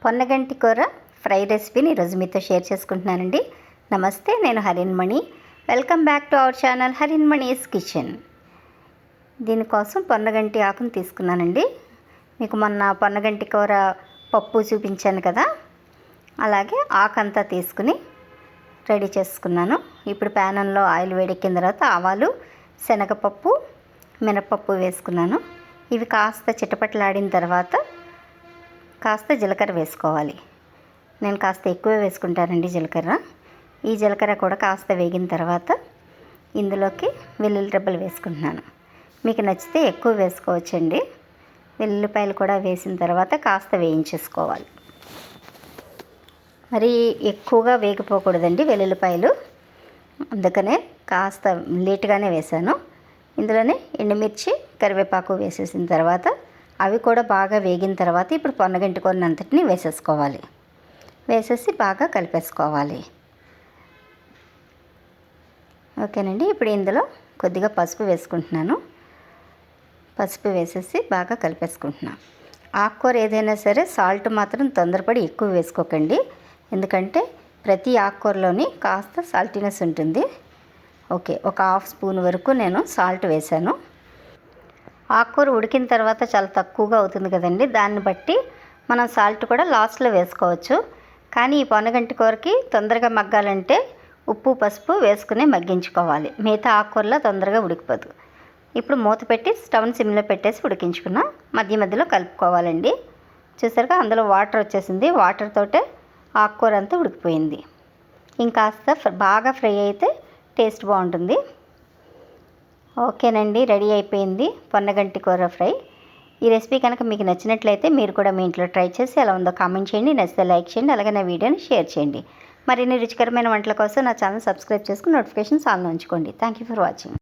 పొన్నగంటి కూర ఫ్రై రెసిపీని ఈరోజు మీతో షేర్ చేసుకుంటున్నానండి. నమస్తే, నేను Harinmani. Welcome back to our channel Harinmani's kitchen. దీనికోసం పొన్నగంటి ఆకును తీసుకున్నానండి. మీకు మొన్న పొన్నగంటి కూర పప్పు చూపించాను కదా, అలాగే ఆకంతా తీసుకుని రెడీ చేసుకున్నాను. ఇప్పుడు ప్యానంలో ఆయిల్ వేడెక్కిన తర్వాత ఆవాలు, శనగపప్పు, మినపప్పు వేసుకున్నాను. ఇవి కాస్త చిటపటలాడిన తర్వాత కాస్త జీలకర్ర వేసుకోవాలి. నేను కాస్త ఎక్కువ వేసుకుంటానండి జీలకర్ర. ఈ జీలకర్ర కూడా కాస్త వేగిన తర్వాత ఇందులోకి వెల్లుల్లి రెబ్బలు వేసుకుంటున్నాను. మీకు నచ్చితే ఎక్కువ వేసుకోవచ్చండి. వెల్లుల్లిపాయలు కూడా వేసిన తర్వాత కాస్త వేయించేసుకోవాలి. మరి ఎక్కువగా వేగిపోకూడదండి వెల్లుల్లిపాయలు, అందుకనే కాస్త లేటుగానే వేసాను. ఇందులోనే ఎండుమిర్చి, కరివేపాకు వేసేసిన తర్వాత అవి కూడా బాగా వేగిన తర్వాత ఇప్పుడు పొన్నగంటి కూరనంతటిని వేసేసుకోవాలి. వేసేసి బాగా కలిపేసుకోవాలి. ఓకేనండి. ఇప్పుడు ఇందులో కొద్దిగా పసుపు వేసుకుంటున్నాను. పసుపు వేసేసి బాగా కలిపేసుకుంటున్నాను. ఆకుకూర ఏదైనా సరే సాల్ట్ మాత్రం తొందరపడి ఎక్కువ వేసుకోకండి, ఎందుకంటే ప్రతి ఆకుకూరలోని కాస్త సాల్టీనెస్ ఉంటుంది. ఓకే, ఒక హాఫ్ స్పూన్ వరకు నేను సాల్ట్ వేసాను. ఆకుకూర ఉడికిన తర్వాత చాలా తక్కువగా అవుతుంది కదండి, దాన్ని బట్టి మనం సాల్ట్ కూడా లాస్ట్లో వేసుకోవచ్చు. కానీ ఈ పొన్నగంటి కూరకి తొందరగా మగ్గాలంటే ఉప్పు, పసుపు వేసుకుని మగ్గించుకోవాలి. మిగతా ఆకుకూరలో తొందరగా ఉడికిపోదు. ఇప్పుడు మూత పెట్టి స్టవ్ని సిమ్లో పెట్టేసి ఉడికించుకున్న మధ్య మధ్యలో కలుపుకోవాలండి. చూసారుగా అందులో వాటర్ వచ్చేసింది. వాటర్ తోటే ఆకుకూర అంతా ఉడికిపోయింది. ఇంకాస్త బాగా ఫ్రై అయితే టేస్ట్ బాగుంటుంది. ఓకేనండి, రెడీ అయిపోయింది పొన్నగంటి కూర ఫ్రై. ఈ రెసిపీ కనుక మీకు నచ్చినట్లయితే మీరు కూడా మీ ఇంట్లో ట్రై చేసి ఎలా ఉందో కామెంట్ చేయండి. నచ్చితే లైక్ చేయండి, అలాగే నా వీడియోని షేర్ చేయండి. మరిన్ని రుచికరమైన వంటల కోసం నా ఛానల్ సబ్స్క్రైబ్ చేసుకుని నోటిఫికేషన్స్ ఆన్లో ఉంచుకోండి. Thank you for watching.